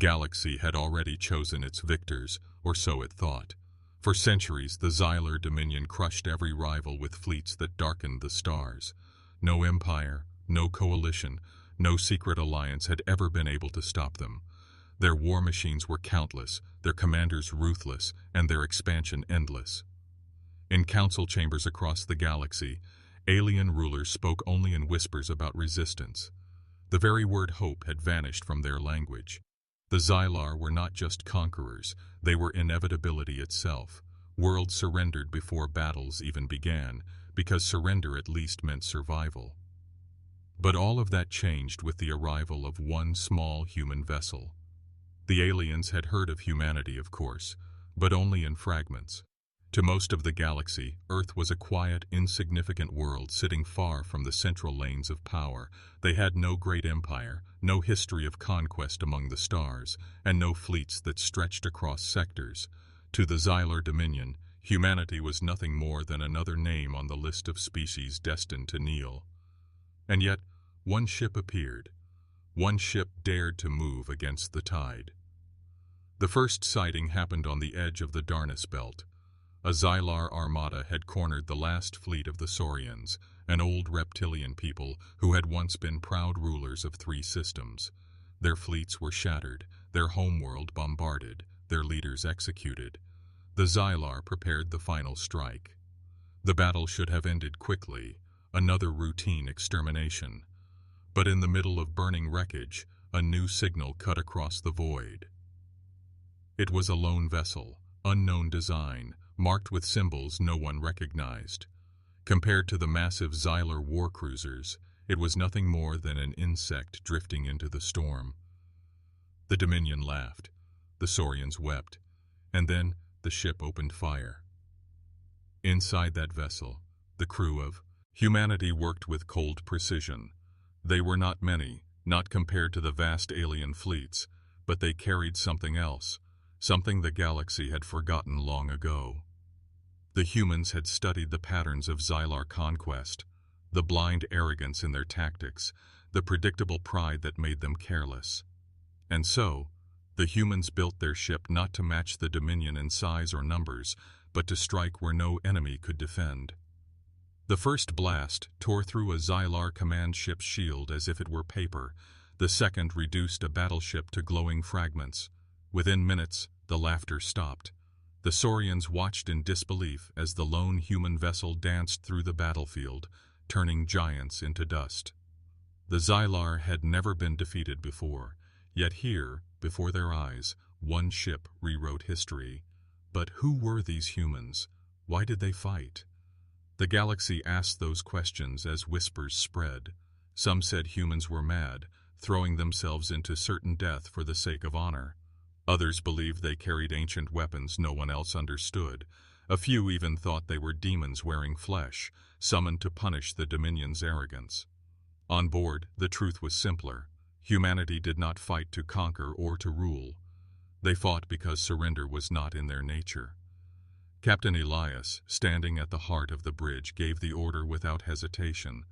galaxy had already chosen its victors, or so it thought. For centuries, the Xylar Dominion crushed every rival with fleets that darkened the stars. No empire, no coalition, no secret alliance had ever been able to stop them. Their war machines were countless, their commanders ruthless, and their expansion endless. In council chambers across the galaxy, alien rulers spoke only in whispers about resistance. The very word hope had vanished from their language. The Xylar were not just conquerors, they were inevitability itself. Worlds surrendered before battles even began, because surrender at least meant survival. But all of that changed with the arrival of one small human vessel. The aliens had heard of humanity, of course, but only in fragments. To most of the galaxy, Earth was a quiet, insignificant world sitting far from the central lanes of power. They had no great empire, no history of conquest among the stars, and no fleets that stretched across sectors. To the Xylar Dominion, humanity was nothing more than another name on the list of species destined to kneel. And yet, one ship appeared. One ship dared to move against the tide. The first sighting happened on the edge of the Darnus Belt. A Xylar armada had cornered the last fleet of the Saurians, an old reptilian people who had once been proud rulers of 3 systems. Their fleets were shattered, their homeworld bombarded, their leaders executed. The Xylar prepared the final strike. The battle should have ended quickly, another routine extermination. But in the middle of burning wreckage, a new signal cut across the void. It was a lone vessel, unknown design, marked with symbols no one recognized. Compared to the massive Xylar war cruisers, it was nothing more than an insect drifting into the storm. The Dominion laughed, the Saurians wept, and then the ship opened fire. Inside that vessel, the crew of humanity worked with cold precision. They were not many, not compared to the vast alien fleets, but they carried something else, something the galaxy had forgotten long ago. The humans had studied the patterns of Xylar conquest, the blind arrogance in their tactics, the predictable pride that made them careless. And so, the humans built their ship not to match the Dominion in size or numbers, but to strike where no enemy could defend. The first blast tore through a Xylar command ship's shield as if it were paper. The second reduced a battleship to glowing fragments. Within minutes, the laughter stopped. The Saurians watched in disbelief as the lone human vessel danced through the battlefield, turning giants into dust. The Xylar had never been defeated before, yet here, before their eyes, one ship rewrote history. But who were these humans? Why did they fight? The galaxy asked those questions as whispers spread. Some said humans were mad, throwing themselves into certain death for the sake of honor. Others believed they carried ancient weapons no one else understood. A few even thought they were demons wearing flesh, summoned to punish the Dominion's arrogance. On board, the truth was simpler. Humanity did not fight to conquer or to rule. They fought because surrender was not in their nature. Captain Elias, standing at the heart of the bridge, gave the order without hesitation.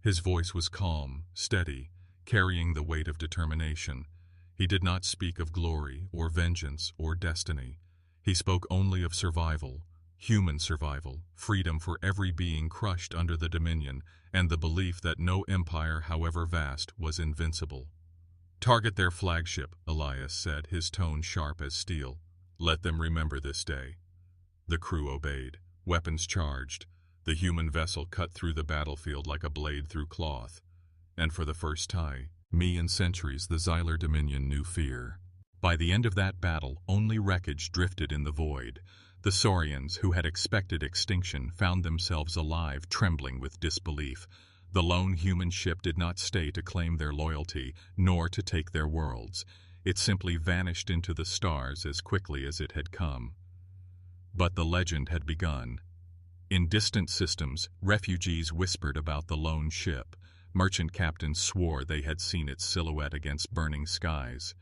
His voice was calm, steady, carrying the weight of determination. He did not speak of glory or vengeance or destiny. He spoke only of survival, human survival, freedom for every being crushed under the Dominion, and the belief that no empire, however vast, was invincible. "Target their flagship," Elias said, his tone sharp as steel. "Let them remember this day." The crew obeyed, weapons charged. The human vessel cut through the battlefield like a blade through cloth. And for the first time, in centuries, the Xylar Dominion knew fear. By the end of that battle, only wreckage drifted in the void. The Saurians, who had expected extinction, found themselves alive, trembling with disbelief. The lone human ship did not stay to claim their loyalty, nor to take their worlds. It simply vanished into the stars as quickly as it had come. But the legend had begun. In distant systems, refugees whispered about the lone ship. Merchant captains swore they had seen its silhouette against burning skies.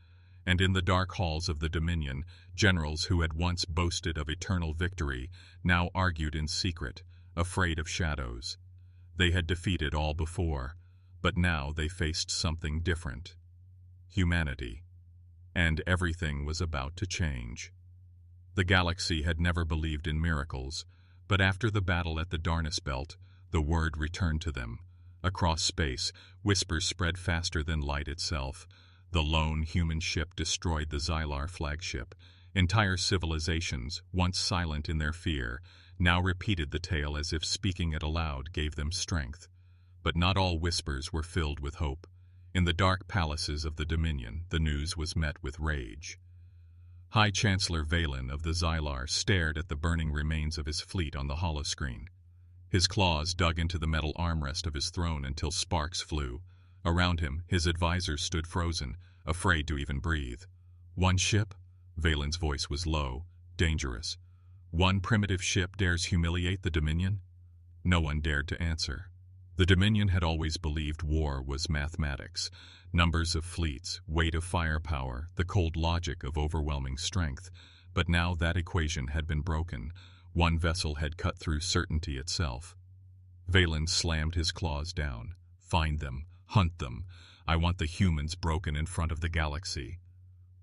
And in the dark halls of the Dominion, generals who had once boasted of eternal victory now argued in secret, afraid of shadows. They had defeated all before, but now they faced something different. Humanity. and everything was about to change. The galaxy had never believed in miracles, but after the battle at the Darnus Belt, the word returned to them. Across space, whispers spread faster than light itself. The lone human ship destroyed the Xylar flagship. Entire civilizations, once silent in their fear, now repeated the tale as if speaking it aloud gave them strength. But not all whispers were filled with hope. In the dark palaces of the Dominion, the news was met with rage. High Chancellor Valen of the Xylar stared at the burning remains of his fleet on the holoscreen. His claws dug into the metal armrest of his throne until sparks flew. Around him, his advisors stood frozen, afraid to even breathe. One ship? Valen's voice was low, dangerous. One primitive ship dares humiliate the Dominion? No one dared to answer. The Dominion had always believed war was mathematics. Numbers of fleets, weight of firepower, the cold logic of overwhelming strength. But now that equation had been broken. One vessel had cut through certainty itself. Valen slammed his claws down. Find them. Hunt them. I want the humans broken in front of the galaxy.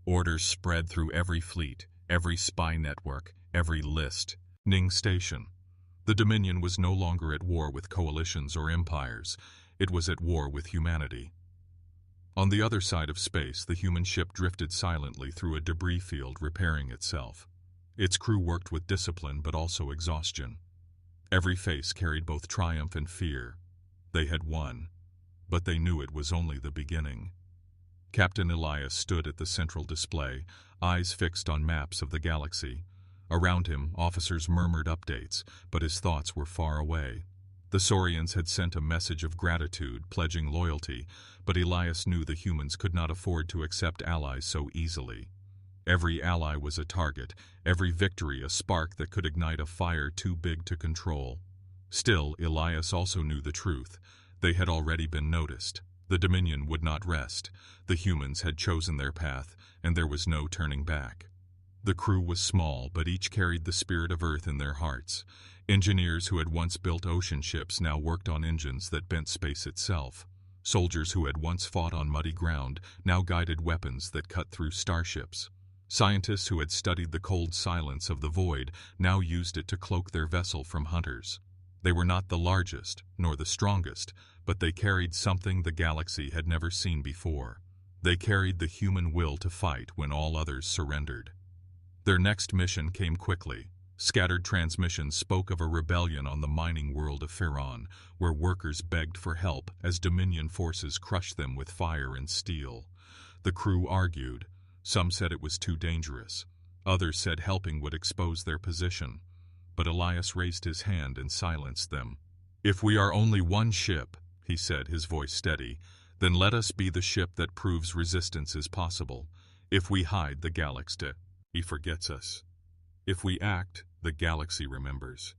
Orders spread through every fleet, every spy network, every list. Ning Station. The Dominion was no longer at war with coalitions or empires. It was at war with humanity. On the other side of space, the human ship drifted silently through a debris field, repairing itself. Its crew worked with discipline but also exhaustion. Every face carried both triumph and fear. They had won, but they knew it was only the beginning. Captain Elias stood at the central display, eyes fixed on maps of the galaxy. Around him, officers murmured updates, but his thoughts were far away. The Saurians had sent a message of gratitude, pledging loyalty, but Elias knew the humans could not afford to accept allies so easily. Every ally was a target, every victory a spark that could ignite a fire too big to control. Still, Elias also knew the truth. They had already been noticed. The Dominion would not rest. The humans had chosen their path, and there was no turning back. The crew was small, but each carried the spirit of Earth in their hearts. Engineers who had once built ocean ships now worked on engines that bent space itself. Soldiers who had once fought on muddy ground now guided weapons that cut through starships. Scientists who had studied the cold silence of the void now used it to cloak their vessel from hunters. They were not the largest, nor the strongest, but they carried something the galaxy had never seen before. They carried the human will to fight when all others surrendered. Their next mission came quickly. Scattered transmissions spoke of a rebellion on the mining world of Ferron, where workers begged for help as Dominion forces crushed them with fire and steel. The crew argued. Some said it was too dangerous. Others said helping would expose their position. But Elias raised his hand and silenced them. "If we are only one ship," he said, his voice steady, "then let us be the ship that proves resistance is possible. If we hide, the galaxy, he forgets us. If we act, the galaxy remembers."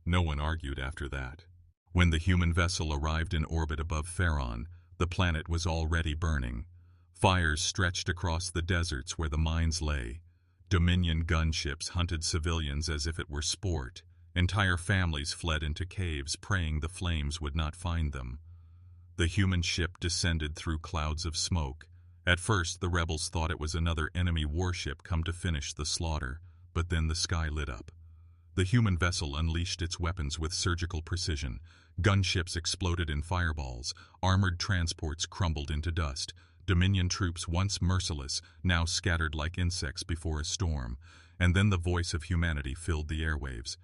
No one argued after that. When the human vessel arrived in orbit above Ferron, the planet was already burning. Fires stretched across the deserts where the mines lay. Dominion gunships hunted civilians as if it were sport. Entire families fled into caves, praying the flames would not find them. The human ship descended through clouds of smoke. At first, the rebels thought it was another enemy warship come to finish the slaughter, but then the sky lit up. The human vessel unleashed its weapons with surgical precision. Gunships exploded in fireballs. Armored transports crumbled into dust. Dominion troops, once merciless, now scattered like insects before a storm. And then the voice of humanity filled the airwaves.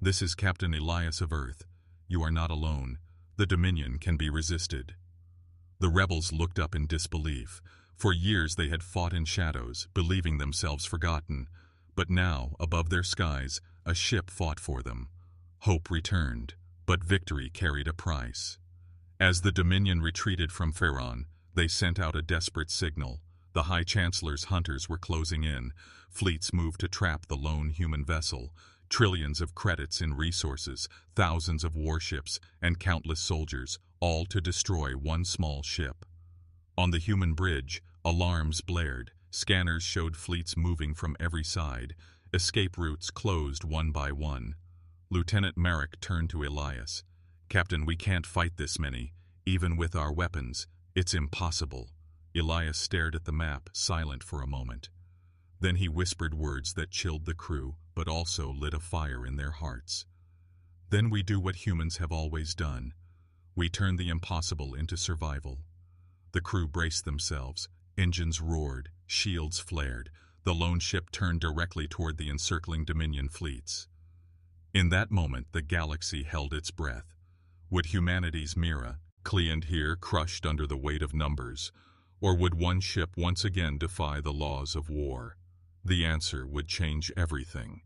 "This is Captain Elias of Earth. You are not alone. The Dominion can be resisted." The rebels looked up in disbelief. For years they had fought in shadows, believing themselves forgotten. But now, above their skies, a ship fought for them. Hope returned, but victory carried a price. As the Dominion retreated from Ferron, they sent out a desperate signal. The High Chancellor's hunters were closing in. Fleets moved to trap the lone human vessel. Trillions of credits in resources, thousands of warships, and countless soldiers, all to destroy one small ship. On the human bridge, alarms blared. Scanners showed fleets moving from every side. Escape routes closed one by one. Lieutenant Merrick turned to Elias. "Captain, we can't fight this many. Even with our weapons, it's impossible." Elias stared at the map, silent for a moment. Then he whispered words that chilled the crew, but also lit a fire in their hearts. "Then we do what humans have always done. We turn the impossible into survival." The crew braced themselves. Engines roared, shields flared. The lone ship turned directly toward the encircling Dominion fleets. In that moment, the galaxy held its breath. Would humanity's Mira, client here, crushed under the weight of numbers? Or would one ship once again defy the laws of war? The answer would change everything.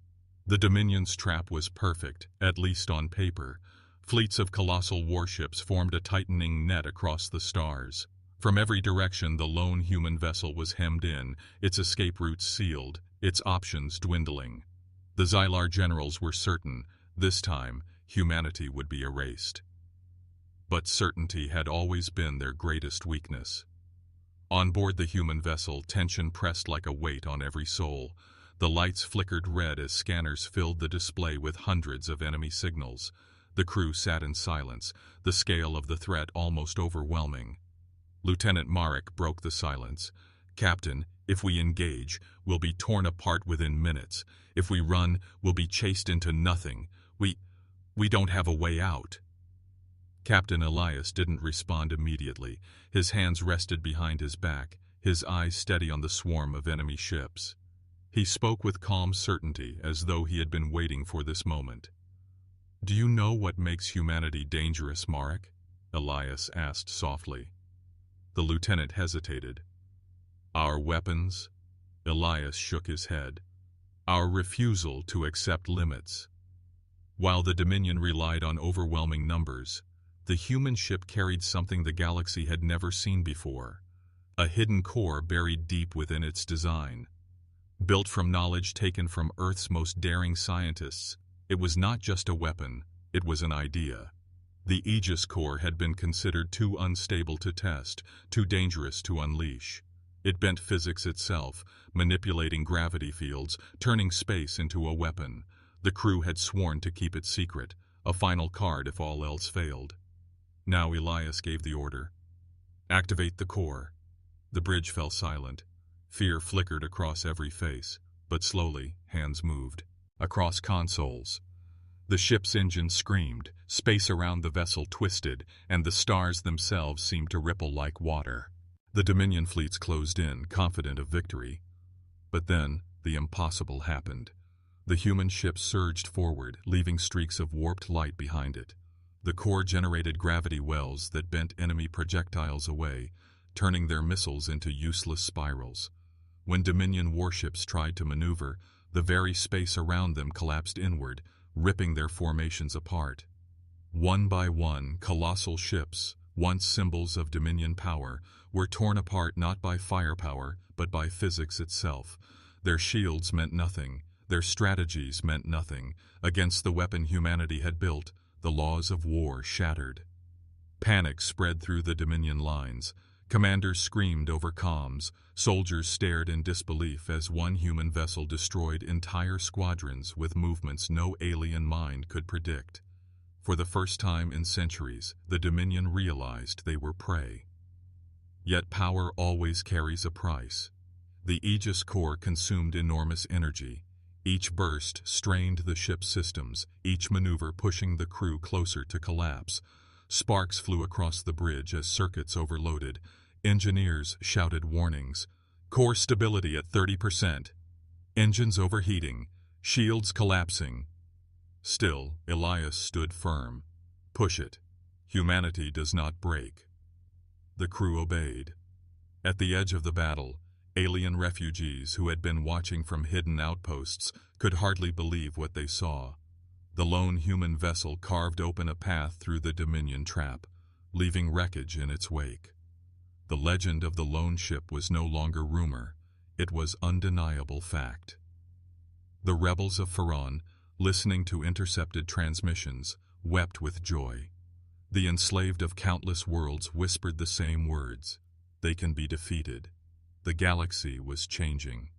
The Dominion's trap was perfect, at least on paper. Fleets of colossal warships formed a tightening net across the stars. From every direction, the lone human vessel was hemmed in, its escape routes sealed, its options dwindling. The Xylar generals were certain, this time, humanity would be erased. But certainty had always been their greatest weakness. On board the human vessel, tension pressed like a weight on every soul. The lights flickered red as scanners filled the display with hundreds of enemy signals. The crew sat in silence, the scale of the threat almost overwhelming. Lieutenant Marek broke the silence. "Captain, if we engage, we'll be torn apart within minutes. If we run, we'll be chased into nothing. We don't have a way out." Captain Elias didn't respond immediately. His hands rested behind his back, his eyes steady on the swarm of enemy ships. He spoke with calm certainty, as though he had been waiting for this moment. "Do you know what makes humanity dangerous, Marek?" Elias asked softly. The lieutenant hesitated. "Our weapons?" Elias shook his head. "Our refusal to accept limits." While the Dominion relied on overwhelming numbers, the human ship carried something the galaxy had never seen before, a hidden core buried deep within its design. Built from knowledge taken from Earth's most daring scientists, it was not just a weapon, it was an idea. The Aegis core had been considered too unstable to test, too dangerous to unleash. It bent physics itself, manipulating gravity fields, turning space into a weapon. The crew had sworn to keep it secret, a final card if all else failed. Now Elias gave the order. "Activate the core." The bridge fell silent. Fear flickered across every face, but slowly, hands moved. Across consoles. The ship's engine screamed, space around the vessel twisted, and the stars themselves seemed to ripple like water. The Dominion fleets closed in, confident of victory. But then, the impossible happened. The human ship surged forward, leaving streaks of warped light behind it. The core generated gravity wells that bent enemy projectiles away, turning their missiles into useless spirals. When Dominion warships tried to maneuver, the very space around them collapsed inward, ripping their formations apart. One by one, colossal ships, once symbols of Dominion power, were torn apart not by firepower, but by physics itself. Their shields meant nothing, their strategies meant nothing. Against the weapon humanity had built, the laws of war shattered. Panic spread through the Dominion lines. Commanders screamed over comms. Soldiers stared in disbelief as one human vessel destroyed entire squadrons with movements no alien mind could predict. For the first time in centuries, the Dominion realized they were prey. Yet power always carries a price. The Aegis core consumed enormous energy. Each burst strained the ship's systems, each maneuver pushing the crew closer to collapse. Sparks flew across the bridge as circuits overloaded. Engineers shouted warnings. "Core stability at 30%. Engines overheating. Shields collapsing." Still, Elias stood firm. "Push it. Humanity does not break." The crew obeyed. At the edge of the battle, alien refugees who had been watching from hidden outposts could hardly believe what they saw. The lone human vessel carved open a path through the Dominion trap, leaving wreckage in its wake. The legend of the lone ship was no longer rumor, it was undeniable fact. The rebels of Pharaon, listening to intercepted transmissions, wept with joy. The enslaved of countless worlds whispered the same words. They can be defeated. The galaxy was changing.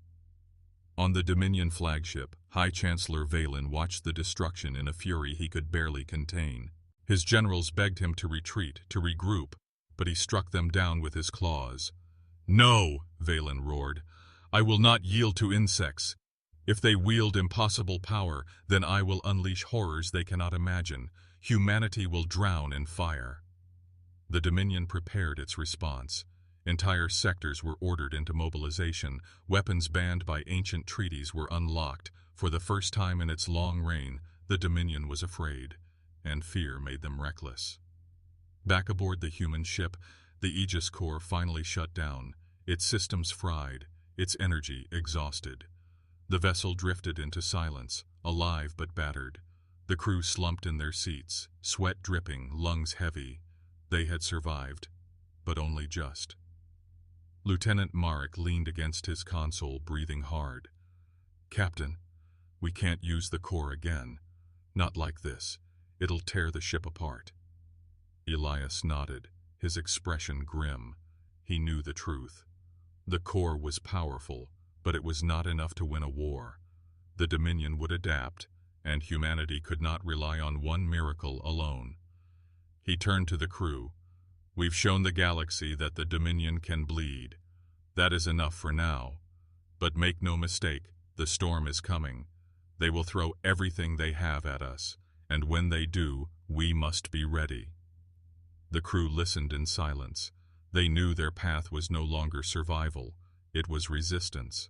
On the Dominion flagship, High Chancellor Valen watched the destruction in a fury he could barely contain. His generals begged him to retreat, to regroup, but he struck them down with his claws. "No," Valen roared. "I will not yield to insects. If they wield impossible power, then I will unleash horrors they cannot imagine. Humanity will drown in fire." The Dominion prepared its response. Entire sectors were ordered into mobilization. Weapons banned by ancient treaties were unlocked. For the first time in its long reign, the Dominion was afraid, and fear made them reckless. Back aboard the human ship, the Aegis Corps finally shut down, its systems fried, its energy exhausted. The vessel drifted into silence, alive but battered. The crew slumped in their seats, sweat dripping, lungs heavy. They had survived, but only just. Lieutenant Marek leaned against his console, breathing hard. "Captain, we can't use the core again. Not like this. It'll tear the ship apart." Elias nodded, his expression grim. He knew the truth. The core was powerful, but it was not enough to win a war. The Dominion would adapt, and humanity could not rely on one miracle alone. He turned to the crew. "We've shown the galaxy that the Dominion can bleed. That is enough for now. But make no mistake, the storm is coming. They will throw everything they have at us, and when they do, we must be ready." The crew listened in silence. They knew their path was no longer survival, it was resistance.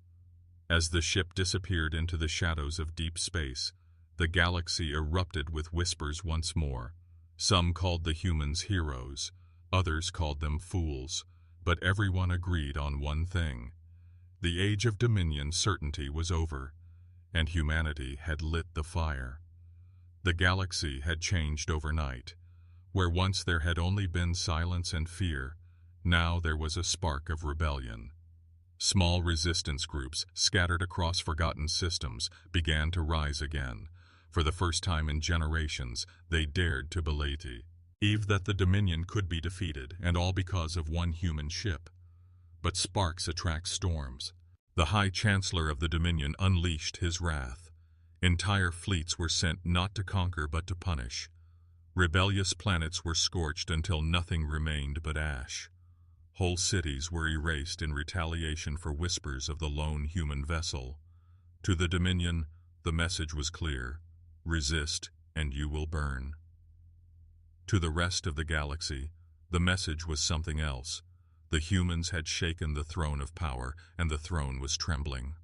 As the ship disappeared into the shadows of deep space, the galaxy erupted with whispers once more. Some called the humans heroes, others called them fools, but everyone agreed on one thing. The age of Dominion certainty was over, and humanity had lit the fire. The galaxy had changed overnight. Where once there had only been silence and fear, now there was a spark of rebellion. Small resistance groups, scattered across forgotten systems, began to rise again. For the first time in generations, they dared to believe that the Dominion could be defeated, and all because of one human ship. But sparks attract storms. The High Chancellor of the Dominion unleashed his wrath. Entire fleets were sent not to conquer but to punish. Rebellious planets were scorched until nothing remained but ash. Whole cities were erased in retaliation for whispers of the lone human vessel. To the Dominion, the message was clear: resist, and you will burn. To the rest of the galaxy, the message was something else. The humans had shaken the throne of power, and the throne was trembling.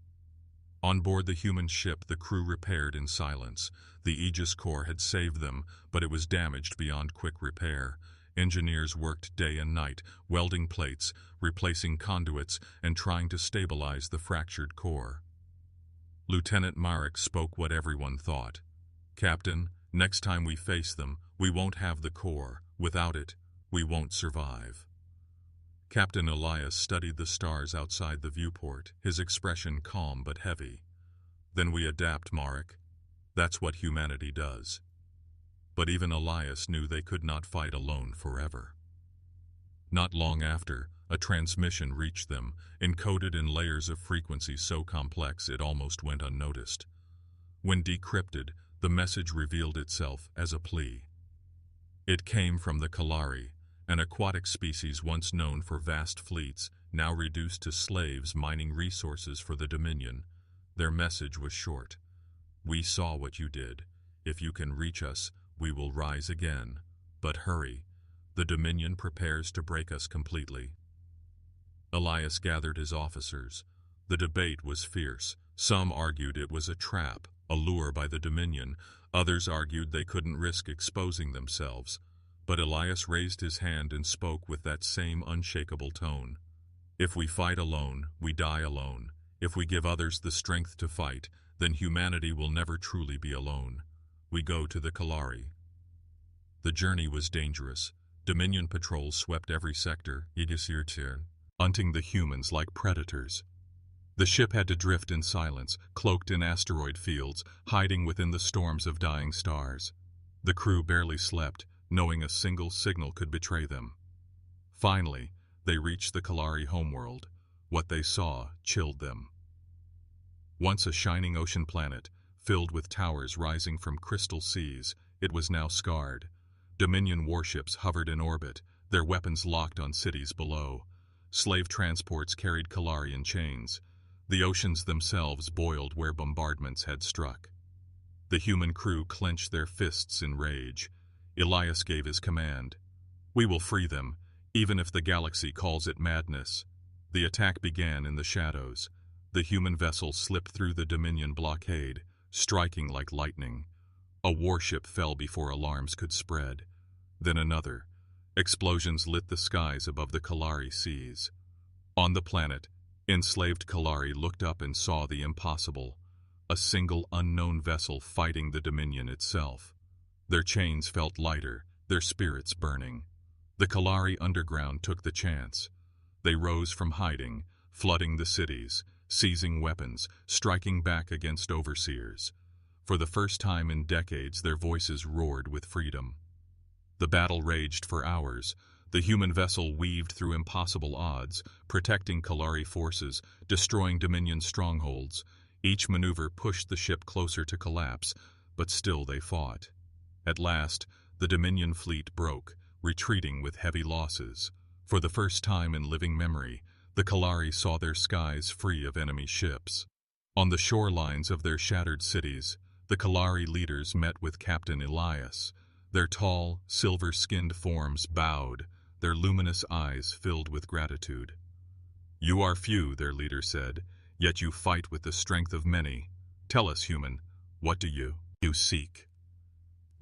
On board the human ship, the crew repaired in silence. The Aegis Corps had saved them, but it was damaged beyond quick repair. Engineers worked day and night, welding plates, replacing conduits, and trying to stabilize the fractured core. Lieutenant Marek spoke what everyone thought. "Captain, next time we face them, we won't have the core. Without it, we won't survive." Captain Elias studied the stars outside the viewport, his expression calm but heavy. "Then we adapt, Marek. That's what humanity does." But even Elias knew they could not fight alone forever. Not long after, a transmission reached them, encoded in layers of frequency so complex it almost went unnoticed. When decrypted, the message revealed itself as a plea. It came from the Kalari, an aquatic species once known for vast fleets, now reduced to slaves mining resources for the Dominion. Their message was short: "We saw what you did. If you can reach us, we will rise again. But hurry. The Dominion prepares to break us completely." Elias gathered his officers. The debate was fierce. Some argued it was a trap, a lure by the Dominion. Others argued they couldn't risk exposing themselves. But Elias raised his hand and spoke with that same unshakable tone. "If we fight alone, we die alone. If we give others the strength to fight, then humanity will never truly be alone. We go to the Kalari." The journey was dangerous. Dominion patrols swept every sector, hunting the humans like predators. The ship had to drift in silence, cloaked in asteroid fields, hiding within the storms of dying stars. The crew barely slept, knowing a single signal could betray them. Finally, they reached the Kalari homeworld. What they saw chilled them. Once a shining ocean planet, filled with towers rising from crystal seas, it was now scarred. Dominion warships hovered in orbit, their weapons locked on cities below. Slave transports carried Kalari in chains. The oceans themselves boiled where bombardments had struck. The human crew clenched their fists in rage. Elias gave his command. "We will free them, even if the galaxy calls it madness." The attack began in the shadows. The human vessel slipped through the Dominion blockade, striking like lightning. A warship fell before alarms could spread. Then another. Explosions lit the skies above the Kalari seas. On the planet, enslaved Kalari looked up and saw the impossible. A single unknown vessel fighting the Dominion itself. Their chains felt lighter, their spirits burning. The Kalari underground took the chance. They rose from hiding, flooding the cities, seizing weapons, striking back against overseers. For the first time in decades, their voices roared with freedom. The battle raged for hours. The human vessel weaved through impossible odds, protecting Kalari forces, destroying Dominion strongholds. Each maneuver pushed the ship closer to collapse, but still they fought. At last, the Dominion fleet broke, retreating with heavy losses. For the first time in living memory, the Kalari saw their skies free of enemy ships. On the shorelines of their shattered cities, the Kalari leaders met with Captain Elias. Their tall, silver-skinned forms bowed, their luminous eyes filled with gratitude. "You are few," their leader said, "yet you fight with the strength of many. Tell us, human, what do you seek?"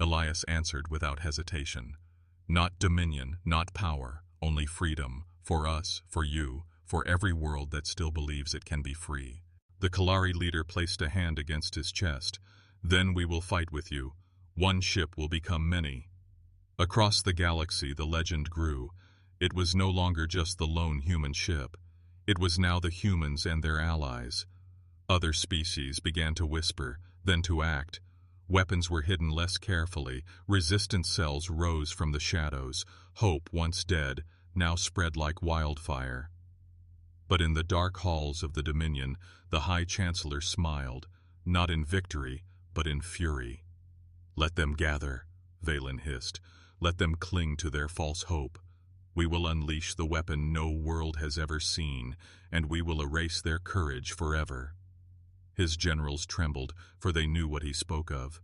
Elias answered without hesitation. "Not dominion, not power, only freedom, for us, for you, for every world that still believes it can be free." The Kalari leader placed a hand against his chest. "Then we will fight with you. One ship will become many." Across the galaxy, the legend grew. It was no longer just the lone human ship. It was now the humans and their allies. Other species began to whisper, then to act. Weapons were hidden less carefully. Resistance cells rose from the shadows. Hope, once dead, now spread like wildfire. But in the dark halls of the Dominion, the High Chancellor smiled, not in victory, but in fury. "Let them gather," Valen hissed. "Let them cling to their false hope. We will unleash the weapon no world has ever seen, and we will erase their courage forever." His generals trembled, for they knew what he spoke of.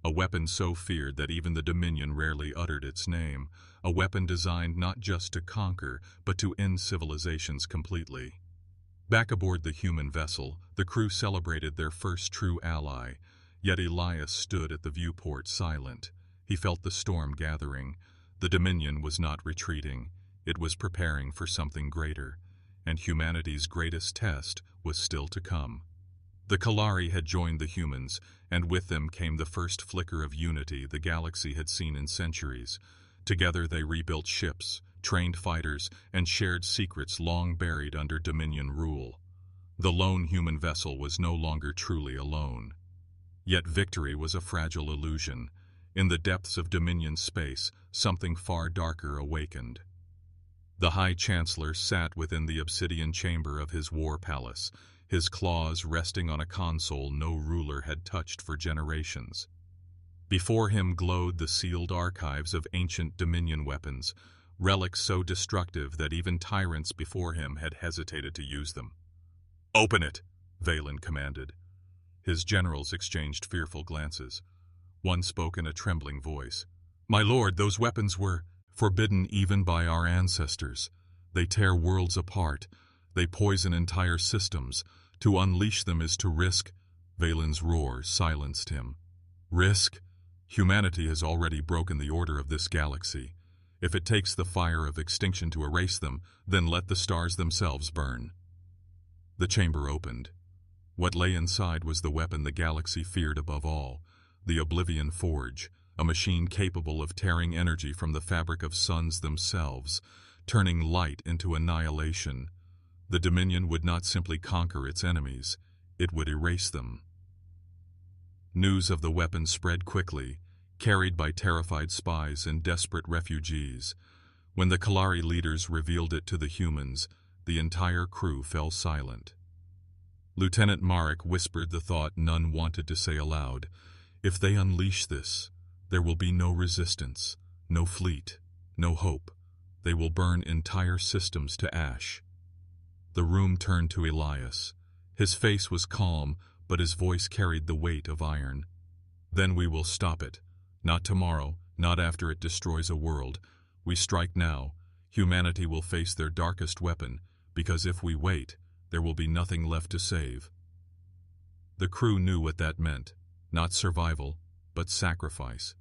A weapon so feared that even the Dominion rarely uttered its name. A weapon designed not just to conquer, but to end civilizations completely. Back aboard the human vessel, the crew celebrated their first true ally. Yet Elias stood at the viewport silent. He felt the storm gathering. The Dominion was not retreating. It was preparing for something greater. And humanity's greatest test was still to come. The Kalari had joined the humans, and with them came the first flicker of unity the galaxy had seen in centuries. Together they rebuilt ships, trained fighters, and shared secrets long buried under Dominion rule. The lone human vessel was no longer truly alone. Yet victory was a fragile illusion. In the depths of Dominion space, something far darker awakened. The High Chancellor sat within the obsidian chamber of his war palace, his claws resting on a console no ruler had touched for generations. Before him glowed the sealed archives of ancient Dominion weapons, relics so destructive that even tyrants before him had hesitated to use them. "Open it," Valen commanded. His generals exchanged fearful glances. One spoke in a trembling voice. "My lord, those weapons were forbidden even by our ancestors. They tear worlds apart. They poison entire systems. To unleash them is to risk—" Valen's roar silenced him. "Risk? Humanity has already broken the order of this galaxy. If it takes the fire of extinction to erase them, then let the stars themselves burn." The chamber opened. What lay inside was the weapon the galaxy feared above all, the Oblivion Forge, a machine capable of tearing energy from the fabric of suns themselves, turning light into annihilation. The Dominion would not simply conquer its enemies, it would erase them. News of the weapon spread quickly, carried by terrified spies and desperate refugees. When the Kalari leaders revealed it to the humans, the entire crew fell silent. Lieutenant Marek whispered the thought none wanted to say aloud. If they unleash this, there will be no resistance, no fleet, no hope. They will burn entire systems to ash. The room turned to Elias. His face was calm, but his voice carried the weight of iron. "Then we will stop it. Not tomorrow, not after it destroys a world. We strike now. Humanity will face their darkest weapon, because if we wait, there will be nothing left to save." The crew knew what that meant. Not survival, but sacrifice.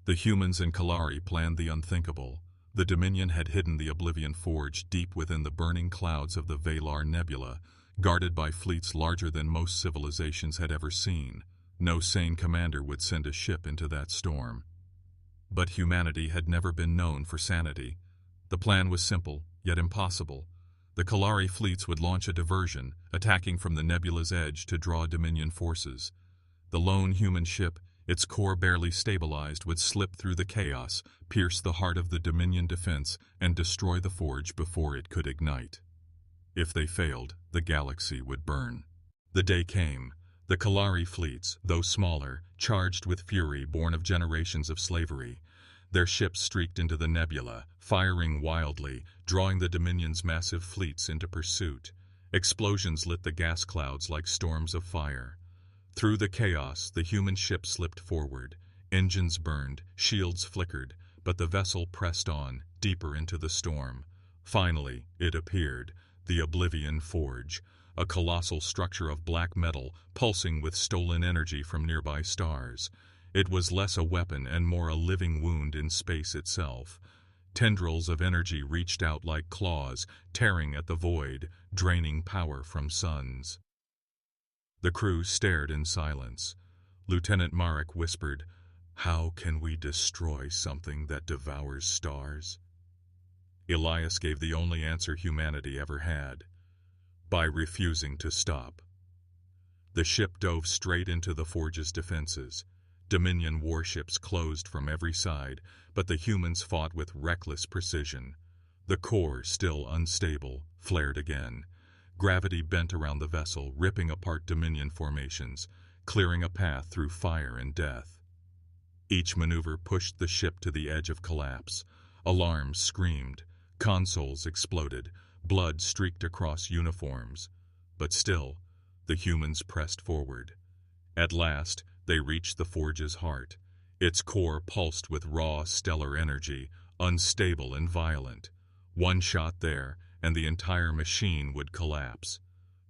The humans in Kalari planned the unthinkable. The Dominion had hidden the Oblivion Forge deep within the burning clouds of the Valar Nebula, guarded by fleets larger than most civilizations had ever seen. No sane commander would send a ship into that storm. But humanity had never been known for sanity. The plan was simple, yet impossible. The Kalari fleets would launch a diversion, attacking from the nebula's edge to draw Dominion forces. The lone human ship, its core barely stabilized, would slip through the chaos, pierce the heart of the Dominion defense, and destroy the forge before it could ignite. If they failed, the galaxy would burn. The day came. The Kalari fleets, though smaller, charged with fury born of generations of slavery. Their ships streaked into the nebula, firing wildly, drawing the Dominion's massive fleets into pursuit. Explosions lit the gas clouds like storms of fire. Through the chaos, the human ship slipped forward. Engines burned, shields flickered, but the vessel pressed on, deeper into the storm. Finally, it appeared, the Oblivion Forge, a colossal structure of black metal pulsing with stolen energy from nearby stars. It was less a weapon and more a living wound in space itself. Tendrils of energy reached out like claws, tearing at the void, draining power from suns. The crew stared in silence. Lieutenant Marek whispered, "How can we destroy something that devours stars?" Elias gave the only answer humanity ever had: by refusing to stop. The ship dove straight into the forge's defenses. Dominion warships closed from every side, but the humans fought with reckless precision. The core, still unstable, flared again. Gravity bent around the vessel, ripping apart Dominion formations, clearing a path through fire and death. Each maneuver pushed the ship to the edge of collapse. Alarms screamed, consoles exploded, blood streaked across uniforms. But still, the humans pressed forward. At last, they reached the forge's heart. Its core pulsed with raw, stellar energy, unstable and violent. One shot there, and the entire machine would collapse.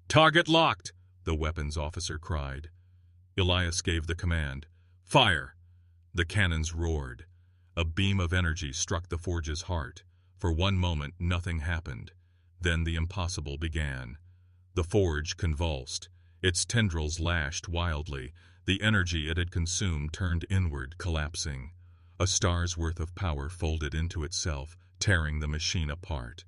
"Target locked!" the weapons officer cried. Elias gave the command. "Fire!" The cannons roared. A beam of energy struck the forge's heart. For one moment, nothing happened. Then the impossible began. The forge convulsed. Its tendrils lashed wildly. The energy it had consumed turned inward, collapsing. A star's worth of power folded into itself, tearing the machine apart.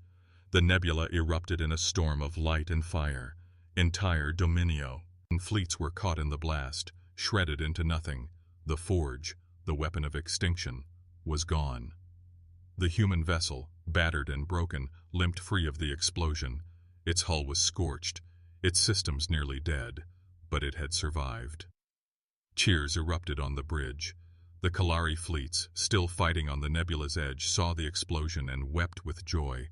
The nebula erupted in a storm of light and fire. Entire Dominio and fleets were caught in the blast, shredded into nothing. The forge, the weapon of extinction, was gone. The human vessel, battered and broken, limped free of the explosion. Its hull was scorched, its systems nearly dead, but it had survived. Cheers erupted on the bridge. The Kalari fleets, still fighting on the nebula's edge, saw the explosion and wept with joy.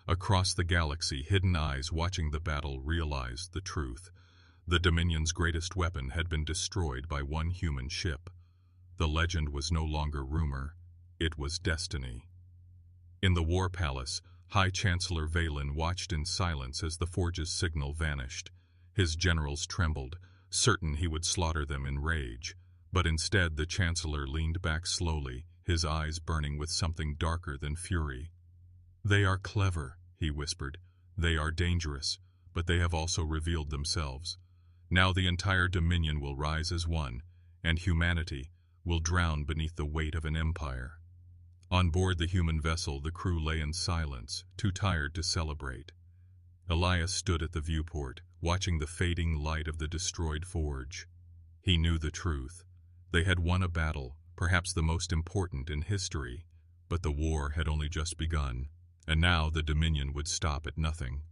Across the galaxy, hidden eyes watching the battle realized the truth. The Dominion's greatest weapon had been destroyed by one human ship. The legend was no longer rumor, it was destiny. In the War Palace, High Chancellor Valen watched in silence as the forge's signal vanished. His generals trembled, certain he would slaughter them in rage. But instead the Chancellor leaned back slowly, his eyes burning with something darker than fury. "They are clever," he whispered. "They are dangerous, but they have also revealed themselves. Now the entire Dominion will rise as one, and humanity will drown beneath the weight of an empire." On board the human vessel, the crew lay in silence, too tired to celebrate. Elias stood at the viewport, watching the fading light of the destroyed forge. He knew the truth. They had won a battle, perhaps the most important in history, but the war had only just begun, and now the Dominion would stop at nothing.